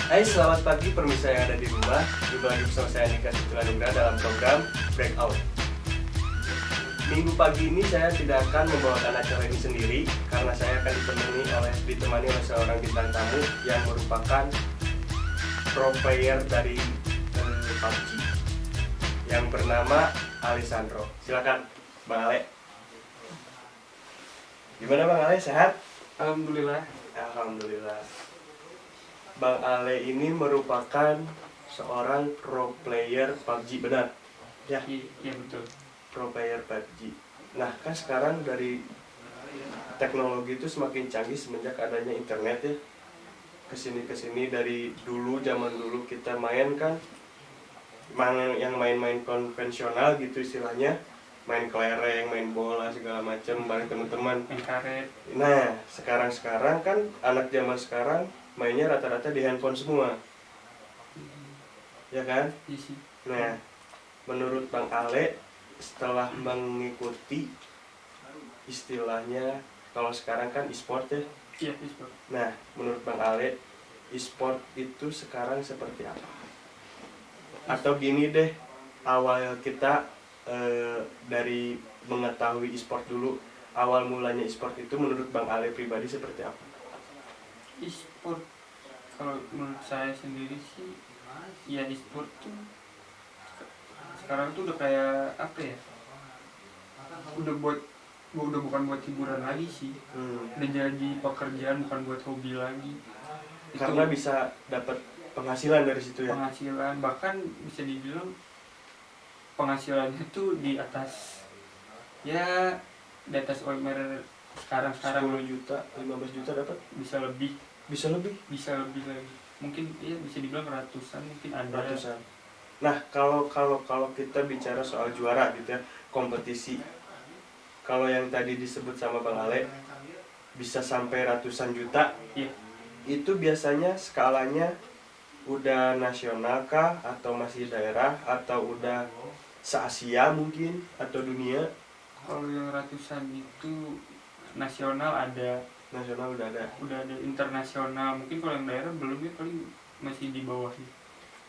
Hai, selamat pagi pemirsa yang ada di rumah. Jumpa lagi bersama saya Nika Sutilaningrat dalam program Breakout. Minggu pagi ini saya tidak akan membawakan acara ini sendiri karena saya akan ditemani oleh seorang bintang tamu yang merupakan pro player dari PUBG yang bernama Alessandro. Silakan, Bang Ale. Gimana Bang Ale, sehat? Alhamdulillah. Alhamdulillah. Bang Ale ini merupakan seorang pro player PUBG, benar? Ya, Iya betul. pro player PUBG. Nah, kan sekarang dari teknologi itu semakin canggih semenjak adanya internet ya. Kesini dari dulu, zaman dulu kita main kan yang main-main konvensional gitu istilahnya, main kelereng, main bola segala macam bareng teman-teman. Main karet. Nah, sekarang kan anak zaman sekarang mainnya rata-rata di handphone semua, ya kan? Iya sih. Nah, menurut Bang Ale, setelah mengikuti istilahnya, kalau sekarang kan e-sport ya. Iya e-sport. Nah, menurut Bang Ale, e-sport itu sekarang seperti apa? Atau gini deh, awal kita dari mengetahui e-sport dulu, awal mulanya e-sport itu menurut Bang Ale pribadi seperti apa? E-sport kalau menurut saya sendiri sih, ya e-sport tuh sekarang tuh udah kayak apa ya? Udah bukan buat hiburan lagi sih. Udah jadi pekerjaan, bukan buat hobi lagi. Karena bisa dapat penghasilan dari situ ya. Penghasilan, bahkan bisa dibilang penghasilannya tuh di atas UMR sekarang 10 juta, 15 juta dapat? bisa lebih lagi, mungkin ya bisa dibilang ratusan, mungkin ada ratusan. Nah, kalau kita bicara soal juara gitu ya, kompetisi, kalau yang tadi disebut sama Bang Ale bisa sampai ratusan juta, iya. Itu biasanya skalanya udah nasional kah, atau masih daerah, atau udah se-Asia mungkin, atau dunia? Kalau yang ratusan itu nasional ada, Nasional udah ada, internasional mungkin. Kalau yang daerah belum ya, paling masih di bawahnya.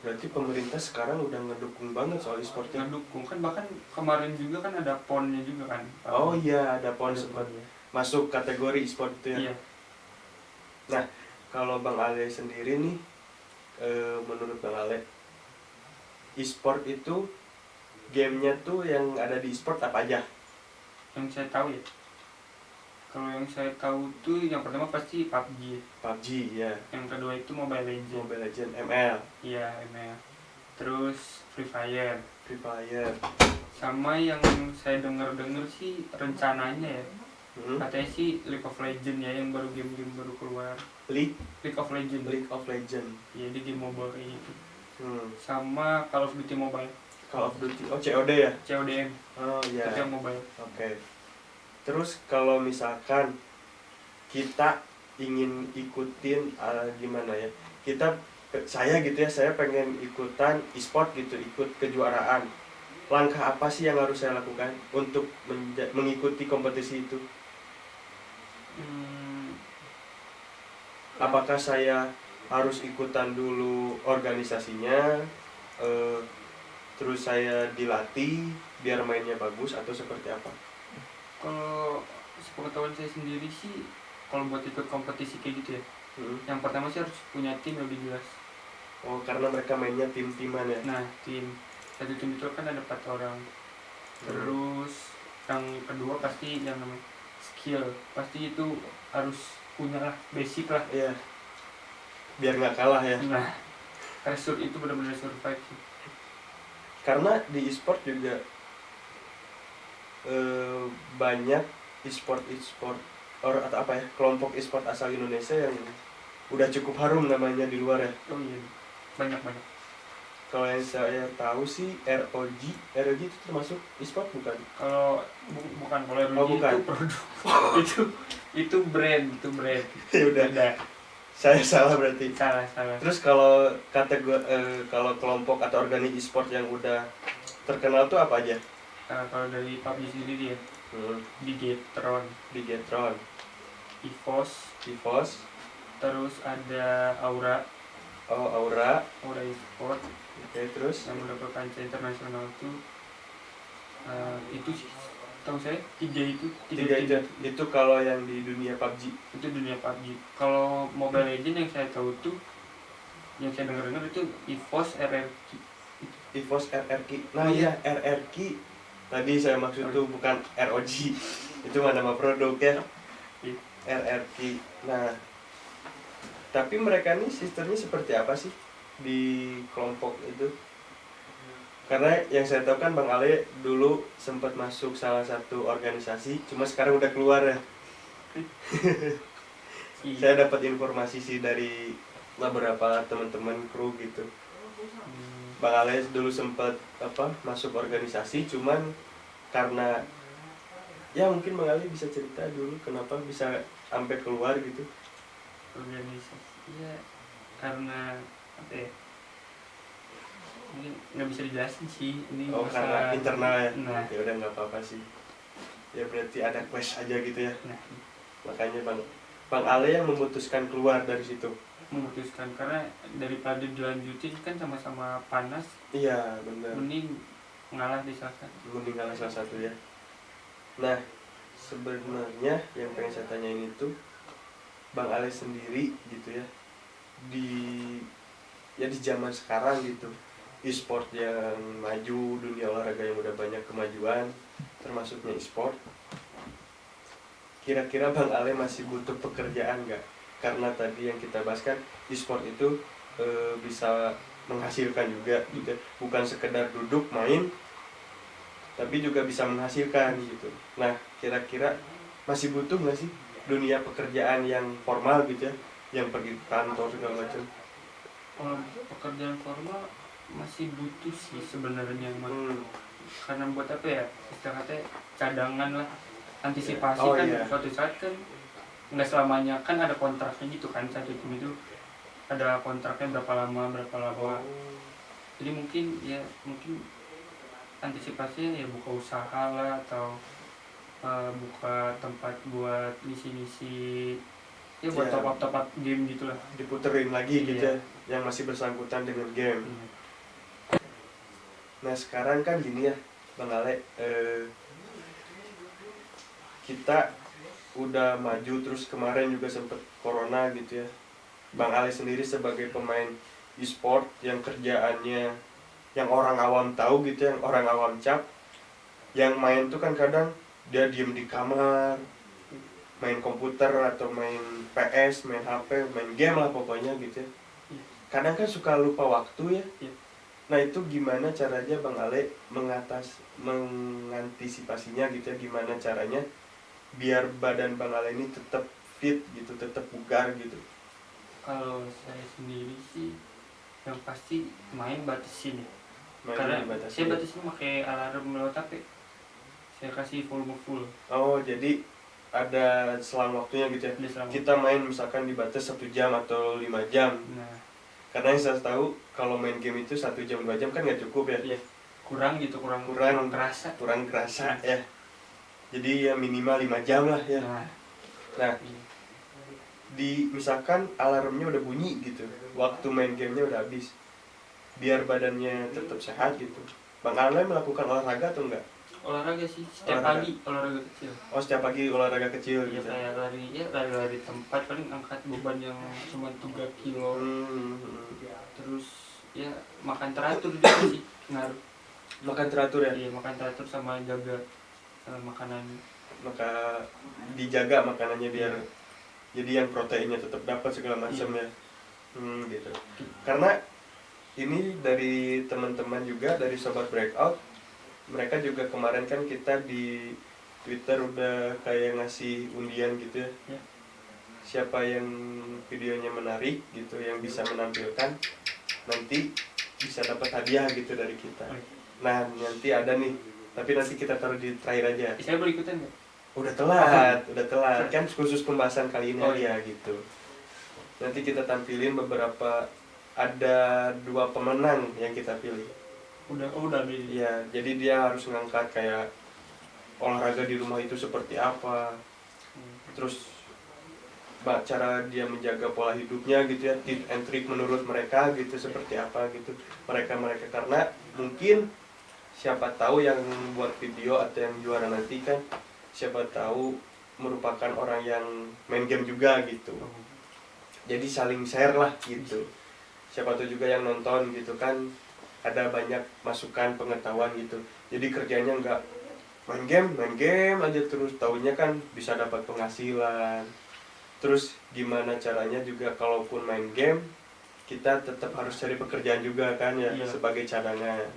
Berarti pemerintah sekarang udah ngedukung banget soal e-sportnya. Ngedukung kan, bahkan kemarin juga kan ada PON-nya juga kan. Oh iya, ada PON sempat masuk kategori e-sport itu ya. Iya. Nah, kalau Bang Ale sendiri nih, menurut Bang Ale, e-sport itu gamenya tuh yang ada di e-sport apa aja? Yang saya tahu ya, kalau yang saya tahu tuh yang pertama pasti PUBG. PUBG ya. Yang kedua itu Mobile Legends. Mobile Legends, ML. Iya, ML. Terus Free Fire. Sama yang saya dengar sih rencananya ya, katanya sih League of Legends ya, yang game baru keluar. League of Legends. Iya, di game mobile kayak gitu. Sama Call of Duty Mobile. Oh, COD ya? CODM. Oh iya. Itu yang mobile. Oke. Terus kalau misalkan kita ingin ikutin gimana ya? Saya pengen ikutan e-sport gitu, ikut kejuaraan. Langkah apa sih yang harus saya lakukan untuk mengikuti kompetisi itu? Apakah saya harus ikutan dulu organisasinya, terus saya dilatih biar mainnya bagus, atau seperti apa? Kalau sepengetahuan saya sendiri sih, kalau buat ikut kompetisi kayak gitu ya, yang pertama sih harus punya tim lebih jelas. Oh, karena mereka mainnya tim-timan ya? Nah, satu tim itu kan ada 4 orang. Terus yang kedua pasti yang namanya skill, pasti itu harus punya lah, basic lah. Iya, biar nggak kalah ya. Nah, itu benar-benar survive sih. Karena di e-sport juga banyak e-sport atau apa ya, kelompok e-sport asal Indonesia yang udah cukup harum namanya di luar ya. Oh iya, banyak. Kalau yang saya tahu sih ROG itu termasuk e-sport bukan? Kalau bukan, kalau ROG bukan. itu produk. itu brand. Ya udah. Saya salah berarti. Salah. Terus kalau kalau kelompok atau organisasi e-sport yang udah terkenal tuh apa aja? Kalau dari PUBG sendiri ya, Bigetron, EVOS, terus ada Aura, Oh, Aura. Aura e-sport. Oke, terus Yang udah ke kancah internasional tuh itu sih tahu saya tiga tiga itu kalau yang di dunia PUBG. Itu dunia PUBG. Kalau Mobile Legends yang saya tahu tuh, yang saya dengar itu EVOS RRQ. EVOS RRQ. Nah iya, RRQ tadi saya maksud tuh bukan ROG. Itu mah nama produk ya. RRQ. Nah, tapi mereka nih sistemnya seperti apa sih di kelompok itu? Karena yang saya tahu kan Bang Ale dulu sempat masuk salah satu organisasi, cuma sekarang udah keluar ya. Saya dapat informasi sih dari beberapa teman-teman kru gitu. Bang Ale dulu sempat masuk organisasi, cuman karena ya mungkin Bang Ale bisa cerita dulu kenapa bisa sampai keluar gitu. Organisasi ya karena apa ya? Mungkin nggak bisa dijelasin sih ini. Karena internal ya. Nah. Ya udah nggak apa-apa sih. Ya berarti ada quest aja gitu ya. Nah. Makanya Bang Ale yang memutuskan keluar dari situ. Memutuskan karena daripada dilanjutin kan sama-sama panas. Iya benar. Mending ngalah di salah satu. Mending ngalah salah satu ya. Nah sebenarnya yang pengen saya tanyain itu Bang Ale sendiri gitu ya di zaman sekarang gitu, e-sport yang maju, dunia olahraga yang udah banyak kemajuan, termasuknya e-sport. Kira-kira Bang Ale masih butuh pekerjaan nggak? Karena tadi yang kita bahas kan e-sport itu bisa menghasilkan juga gitu, bukan sekedar duduk main, tapi juga bisa menghasilkan gitu. Nah, kira-kira masih butuh nggak sih dunia pekerjaan yang formal gitu ya, yang pergi kantor segala macam? Kalau pekerjaan formal masih butuh sih sebenarnya, karena buat apa ya, istilahnya cadangan lah, antisipasi kan. Iya. Suatu saat kan nggak selamanya kan ada kontraknya gitu kan, satu tim itu ada kontraknya berapa lama. Jadi mungkin antisipasinya ya buka usaha lah, atau buka tempat buat ngisi ya buat top up game gitulah, diputerin lagi gitu ya, yang masih bersangkutan dengan game. Nah sekarang kan gini ya Bang Ale, kita udah maju, terus kemarin juga sempet corona gitu ya. Bang Ale sendiri sebagai pemain e-sport yang kerjaannya yang orang awam tahu gitu, yang orang awam cap, yang main tuh kan kadang dia diem di kamar, main komputer atau main PS, main HP, main game lah pokoknya gitu ya. Kadang kan suka lupa waktu ya. Nah itu gimana caranya Bang Ale mengantisipasinya gitu ya, gimana caranya biar badan Bang Ale ini tetap fit gitu, tetap bugar gitu? Kalau saya sendiri sih yang pasti main batasin ya. Karena saya batasin pakai alarm lewat HP. Saya kasih volume full. Oh jadi ada selang waktunya gitu ya. Kita main misalkan dibatas 1 jam atau 5 jam. Nah, karena yang saya tahu kalau main game itu 1 jam 2 jam kan nggak cukup ya. Kurang kerasa ya. Jadi ya minimal 5 jam lah ya. Nah di misalkan alarmnya udah bunyi gitu, waktu main gamenya udah habis, biar badannya tetap sehat gitu, Bang Ale melakukan olahraga atau enggak? Olahraga sih, setiap pagi olahraga kecil. Oh setiap pagi olahraga kecil ya, gitu? Kayak lari tempat, paling angkat beban yang cuma 3 kilo. Terus ya makan teratur juga sih ngaruh. Makan teratur ya? Iya, makan teratur sama jaga makanan. Maka dijaga makanannya biar jadi yang proteinnya tetap dapat segala macam ya. Gitu. Karena ini dari teman-teman juga, dari Sobat Breakout, mereka juga kemarin kan kita di Twitter udah kayak ngasih undian gitu ya. Siapa yang videonya menarik gitu, yang bisa menampilkan, nanti bisa dapat hadiah gitu dari kita. Nah nanti ada nih, tapi nanti kita taruh di terakhir aja. Saya boleh ikutan nggak? Udah telat kan, khusus pembahasan kali ini aja gitu. Nanti kita tampilin beberapa, ada 2 pemenang yang kita pilih. Udah ya, jadi dia harus ngangkat kayak olahraga di rumah itu seperti apa, terus cara dia menjaga pola hidupnya gitu ya, tip and trick menurut mereka gitu seperti apa gitu mereka karena mungkin siapa tahu yang buat video atau yang juara nanti kan siapa tahu merupakan orang yang main game juga gitu, jadi saling share lah gitu, siapa tahu juga yang nonton gitu kan ada banyak masukan pengetahuan gitu, jadi kerjanya nggak main game aja terus, taunya kan bisa dapat penghasilan. Terus gimana caranya juga kalaupun main game kita tetap harus cari pekerjaan juga kan ya, iya, sebagai cadangan,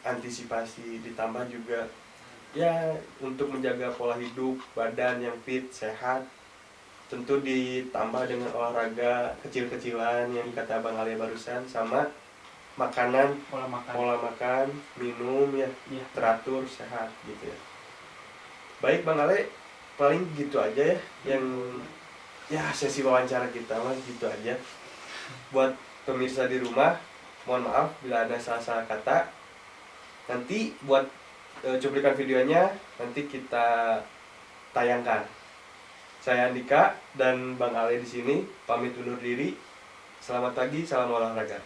antisipasi ditambah juga ya untuk menjaga pola hidup badan yang fit sehat, tentu ditambah dengan olahraga kecil-kecilan yang kata Bang Ale barusan, sama makanan, pola makan minum ya, iya, teratur sehat gitu ya. Baik Bang Ale, paling gitu aja ya yang ya sesi wawancara kita mah gitu aja. Buat pemirsa di rumah, mohon maaf bila ada salah-salah kata. Nanti buat cuplikan videonya nanti kita tayangkan. Saya Andika dan Bang Ale di sini pamit undur diri. Selamat pagi, salam olahraga.